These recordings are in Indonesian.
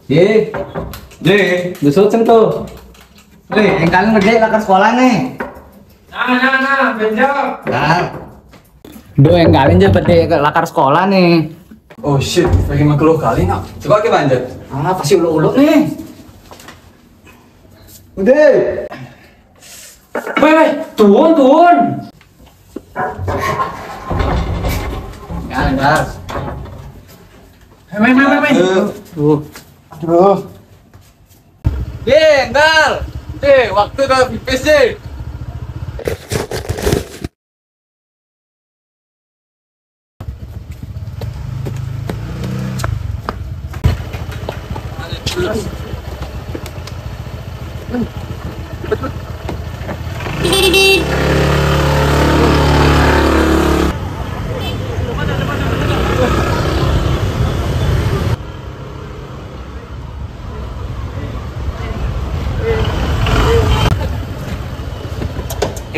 Ye, besok tuh. Yang kalian ngerjain lakar sekolah nih. Nah, benjol. Nah, yang kalian jadi lakar sekolah nih. Oh shit, lagi makeluh kali nak. Coba kita lanjut. Pasti uluk-uluk nih. Udah. Weh, turun. Ya, bentar. Main. Tuh. Aduh. Entar. Waktu udah pipis deh.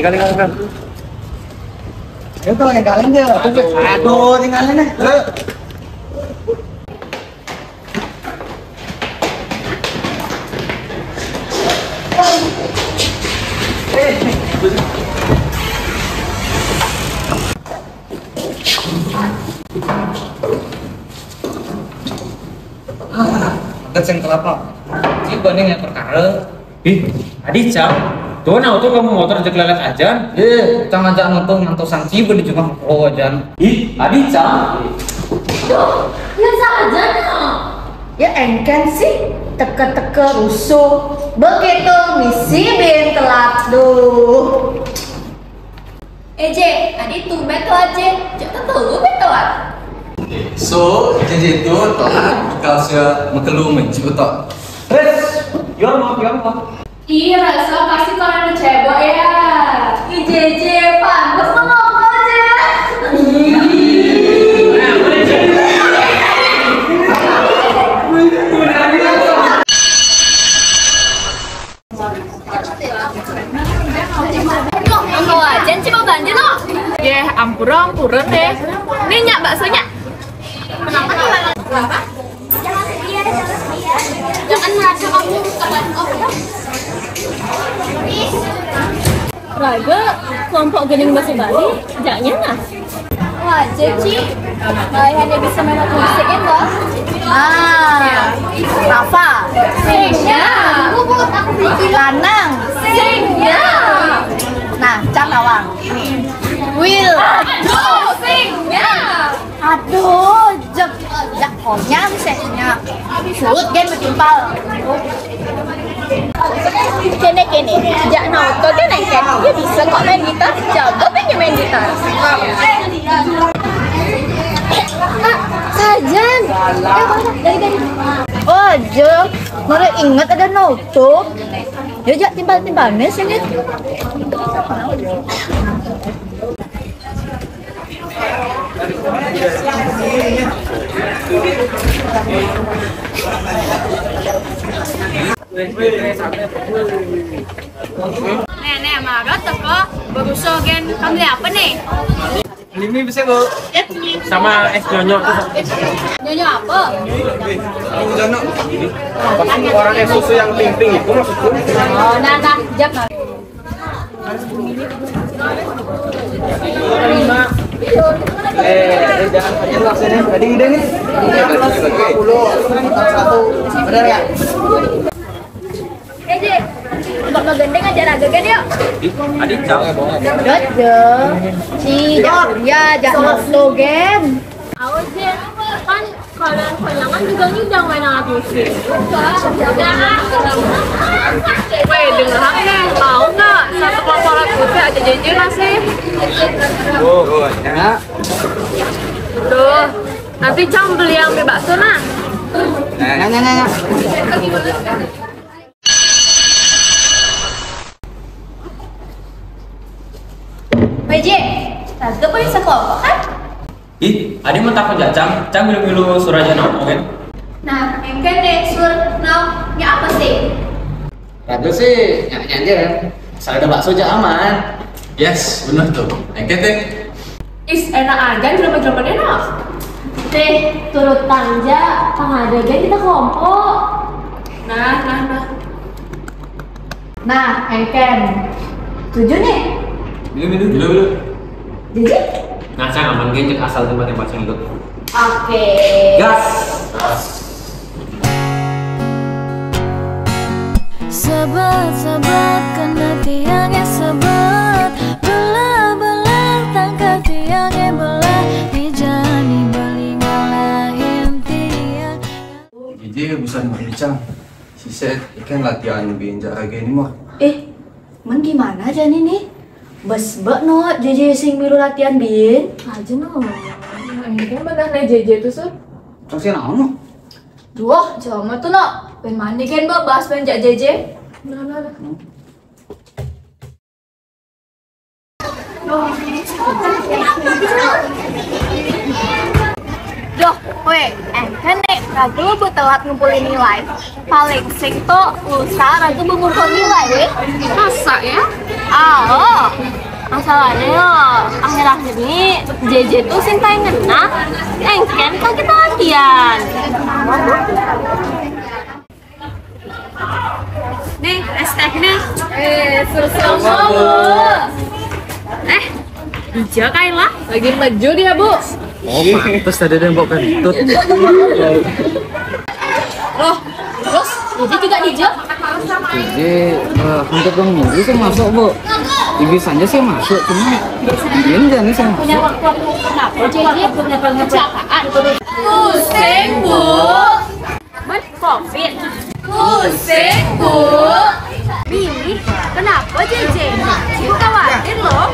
Tinggal. Itu yang kalian aja. Aduh, tinggalin deh. Keseng kelapa. Si banding yang perkara. Adi Cang, tuh kamu motor aja kelelet aja. Cang ajak nonton sanksi beli cuma pro aja. Adi Cang. Ya saja no. Ya engkan sih teka-teka rusuh. Begitu misi bin telat duh. Eje, adi tumben tuh aja. Jangan tahu betul. So, jadi itu telah kalau saya makeluh mencu tok. Your mom. Iya, rasa pasti kalian cebok ya. Ijeje, pantas ngomong aja. Engkau aja coba banjir no. Ya, ampuran deh. Ini nyak baksonya. Kenapa nih Lala? Kenapa? Jangan merasa kamu teman orang. Raga, kelompok gening bahasa Bali, jaknya nah. Wajib sih. Hanya bisa main lagu musiknya loh. Rafa. Singnya. Bubut aku bikin. Lanang. Singnya. Nah, Cang awang. Will. Aduh, singnya. Aduh, jak konya misalnya. Surut gen bertimpal. Kene, sejak nauto kene dia bisa kok main gitar, jago pengen main gitar. Sajan, dari. Oh, Jo, mana ingat ada nauto? Ya, jak timbal-timbalnya sini. Nenek marah teko, berusaha gen. Kamu beli apa nih? Limi bisa bu. Sama es nyonyok tuh. Nyonya apa? Pasti orang es susu yang pink itu maksudku. Oh, nah, jak. Jangan aja laksanya. Tadi ide nih. 50. Benar ya? Eje, untuk ngegendeng aja raga kan yuk. Adi Cang. Dojo, si ya jangan slogan. Awas ya, kan kalian konyangan juga nyidang main alat musik. Weh, dengeran nih, mau nggak satu kelompok alat musik aja jejer sih? Ya. Tuh, nanti Cang beli yang beli bakso nah. Nah. PJ, tante boleh sekelompok kan? Adi mau takut ya Cang milu Surajana, oke? Nah, engke deh sur, nya apa sih? Ragu sih, nyanyi aja kan. Asal ada bakso aja aman. Yes, benar tuh. Engke teh. Is enak aja jelema-jelema enak. Teh, turut tanja, pengadaan kita kelompok. Nah, Engken. Setuju nih? Bila. Jadi? Nah, saya aman gen cek asal tempat yang pasang itu. Oke. Gas. Sebat-sebat kena tiangnya sebat, belah-belah tangkap tiangnya belah, dijani beli ngalahin tiang. Jadi busan bincang. Si set ikan latihan binjak kayak gini mah. Men gimana aja nih? Bes no, JJ sing milu latihan bin. Aja no. Engken benar nih JJ tuh sur. Terus yang naon? Duh, cuma tuh no. Ben mandi kan bahas ben JJ. Duh, weh, Engken nih, Ragu lu buat telat ngumpulin nilai. Paling sing tuh usaha Ragu mengumpul nilai, weh. Masa ya? Masalahnya lo, akhir-akhir ini JJ tuh sing paling ngena. Engken kan kita latihan. Nih, es tehnya. Sama-sama. Hijau Kayla lagi maju dia bu. Oh, pantes tadi ada yang bawa kentut. Loh, terus JJ juga hijau? Jadi hampir 2 minggu saya masuk bu. Biasanya sih masuk cuma ini jangan saya Punya masuk. waktu kenapa JJ punya kecelakaan? Pusing bu. Ben, COVID. Pusing bu. Mimi, kenapa JJ? Ibu khawatir loh.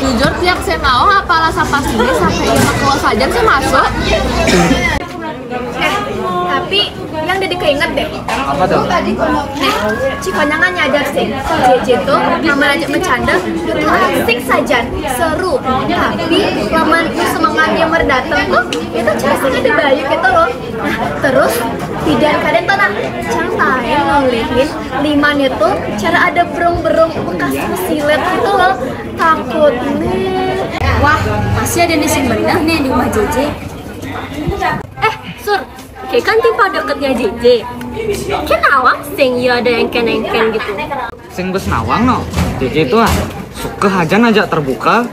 Jujur tiap saya mau apalah sampah sini sampai lima keluar saja saya masuk. Tapi yang jadi keinget deh. Apa tuh? Cikonyangan nyadar sih, JJ tuh namanya aja bercanda, itu asik saja, seru. Tapi laman semangatnya merdateng tuh, itu casanya di bayu gitu loh. Nah, terus tidak kadang tuh nah, cantai ngelihin liman itu cara ada berung-berung bekas silet gitu loh. Takut nih. Wah, masih ada nih sing bener nih di rumah JJ. Sur, kayak kan tipe deketnya JJ. Kan awang sing ya ada engken-engken gitu. Sing bes nawang no. JJ itu suka hajan aja terbuka.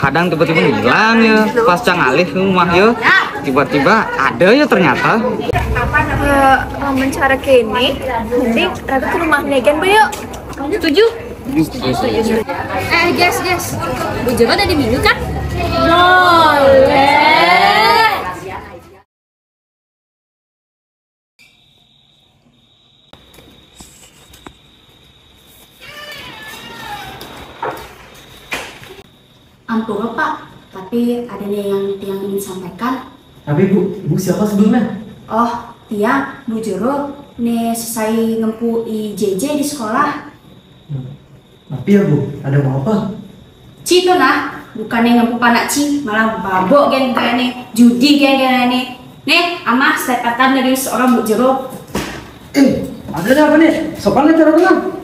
Kadang tiba-tiba hilang ya pas cangalih rumah ya. Tiba-tiba ada ya ternyata. Mencari kini, mending Raga ke rumah Negan bu yuk. Setuju? Guys, Bu Jero ada di minggu kan? Boleh. Ampun Pak, tapi ada nih yang Tiang ingin sampaikan. Tapi Bu siapa sebelumnya? Oh, Tiang, Bu Jero, nih selesai ngempu JJ di sekolah. Tapi ya Bu, ada mau apa? Ci tuh nah, bukannya ngempu panak Ci, malah babok geng kayak nih, judi geng kayak nih. Nih, amah sepatan dari seorang Bu Jero. Ada apa nih? Sopan cara tenang.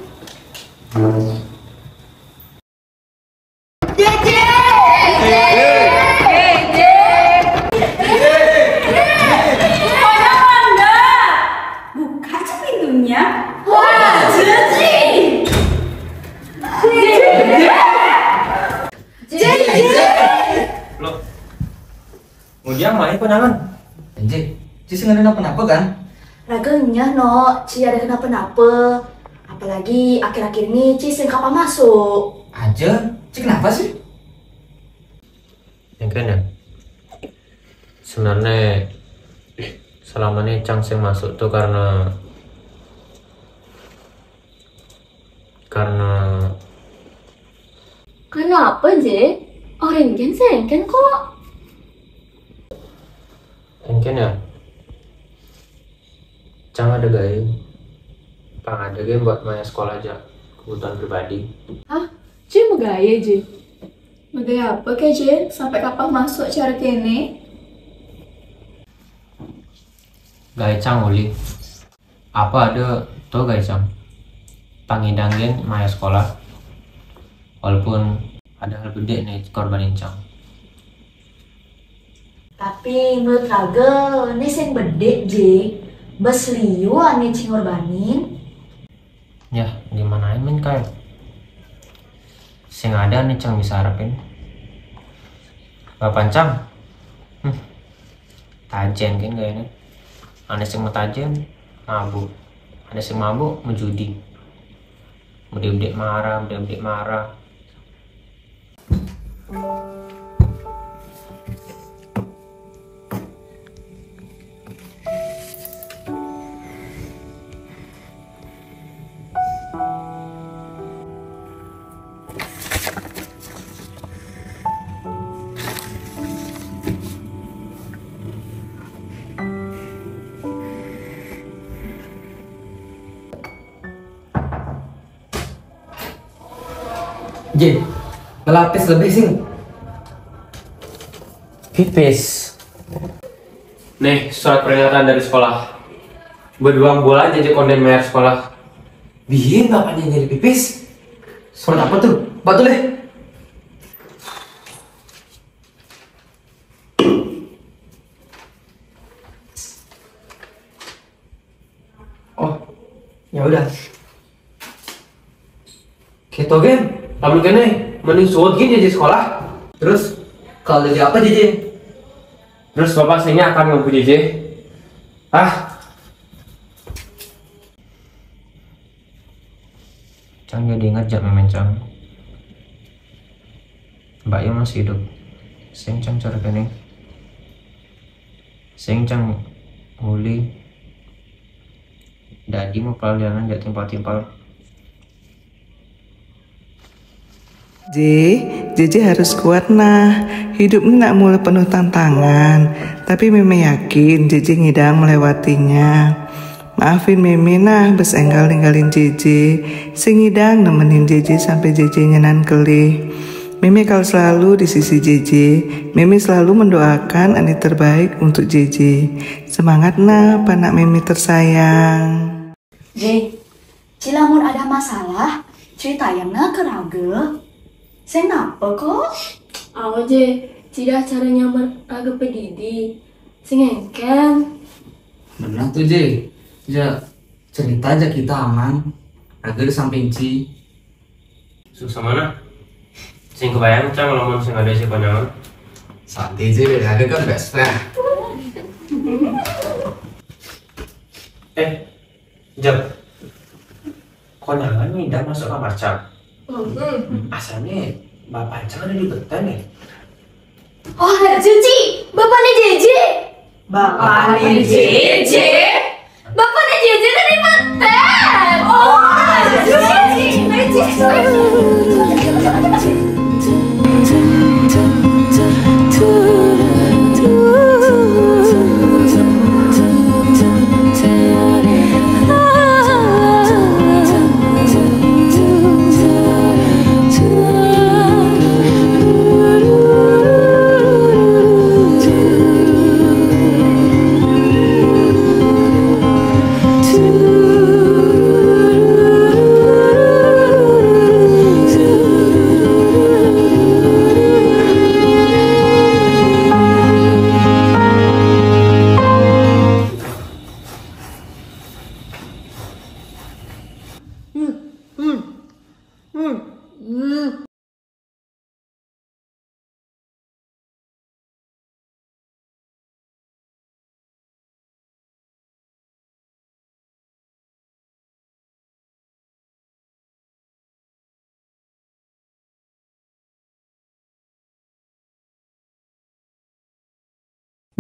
Buka aja pintunya. Loh. Kemudian main konangan. Anjir, Cis nggak ada kenapa kan? Raganya no, Ci ada kenapa-napa. Apalagi akhir-akhir ini Ci sing kapan masuk. Aja, Ci kenapa sih? Yang keren ya? Sebenarnya selama ini Cang sing masuk tuh karena Kenapa Je? Orang gen sengken kok. mungkin ya Cang ada gaya Pang ada game buat main sekolah aja kebutuhan pribadi. Ci mau gaya Ji. Mau gaya apa ke Ji? Sampai kapan masuk cara kene? Gaya Cang uli apa ada tuh gaya Cang pangidangin main sekolah walaupun ada hal gede nih korbanin Cang. Tapi Tapi menurut Ragel, ini sing bedek bas liu ane cing ngorbanin. Ya, gimana men kayak sing ada nih Cang bisa harapin. Bapak Cang, tajen kan kayaknya. Ada sing mau tajen, mabuk. Ada sing mabuk, menjudi. Budak-budak marah, budak-budak marah. J, ngelapis lebih sih. Pipis. Nih, surat peringatan dari sekolah. Berduang bola jadi konden bayar sekolah. Bihin bapaknya jadi pipis. Surat apa tuh? Batu deh. Oh, ya udah. Gitu kan? Kamu kene, mending suut gini di sekolah. Terus kalau jadi apa JJ? Terus bapak sehingga akan ngaku JJ. Cang jadi ingat jak memen Cang. Mbak Yo masih hidup. Sing Cang cara kene. Sing Cang uli. Dadi mau pelajaran jak timpal-timpal. JJ harus kuat nah. Hidup ini nak mulai penuh tantangan, tapi Meme yakin JJ ngidang melewatinya. Maafin Meme nah, bes enggal ninggalin JJ. Sing ngidang nemenin JJ sampai JJ nyenan kelih. Meme kalau selalu di sisi JJ. Meme selalu mendoakan yang terbaik untuk JJ. Semangat nah, panak Meme tersayang. J, cilamun ada masalah, ceritain ke Ragel. Saya ngapa kok? Aku aja tidak cara nyamar Ragel pedidi. Sing engken. Benar tuh J. Ya cerita aja kita aman. Ragel di samping Ci. Susah mana? Sing kebayang Cang lamun sing ada si konyangan. Santai J, ada kan best friend. Jam. Konyangan mindah masuk kamar Cang. Asalnya bapak Cang ada di beton ya? Oh, Cuci, bapaknya JJ. Bapaknya JJ? Bapaknya JJ tadi beton. Oh, Cuci.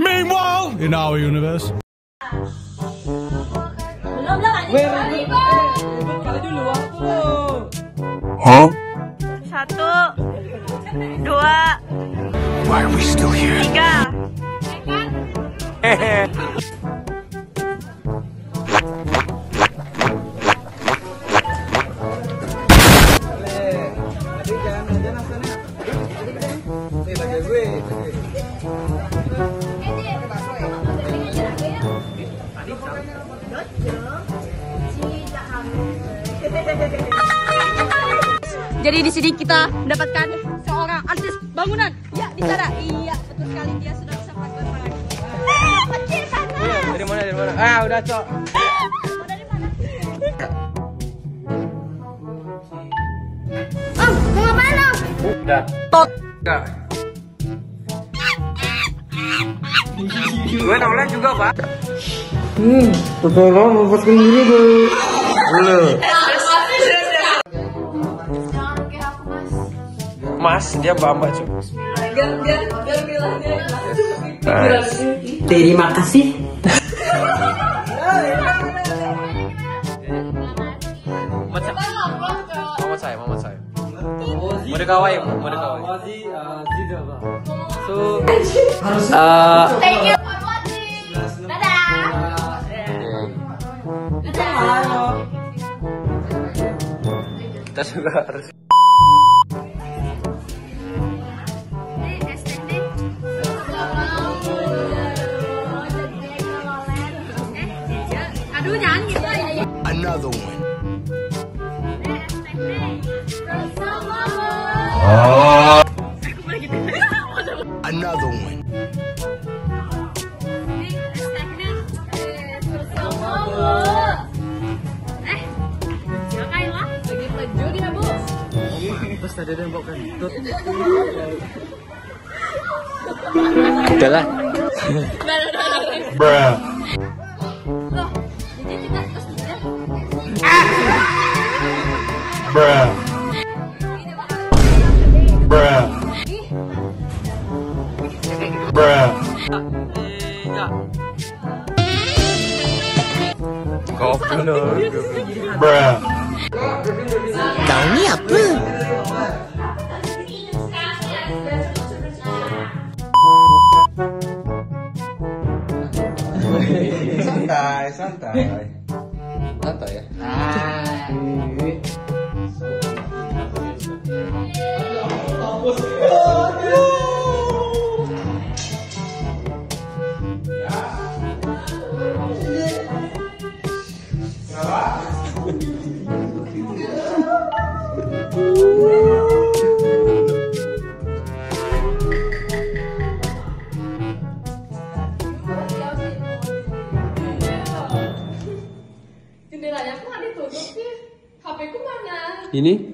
Meanwhile, in our universe. Huh? 1, 2. Why are we still here? 3. Jadi di sini kita mendapatkan seorang artis bangunan. Ya, di sana. Iya, betul sekali dia sudah bisa melakukan Udah, Cok. Om, mau ngapain Om? Udah. Tot. Enggak. Gue nolak juga, Pak. Tolong lepaskan diri, Bu. Belum. Mas, dia Mbak, Cok. Biar bilangnya. Terima kasih. Mama saya. Mau dikawai. So, Thank you. Dadah. kita juga harus. Aduh, jangan gitu. Another one. Another one. Terus tadi ada yang bawa kentut. Udah lah. Bruh. Bruh. Bruh. Bruh. Goblok. Bruh. Kau ni apa? Santai ya. Jendelanya kok nggak ditutup sih? HP ku mana? Ini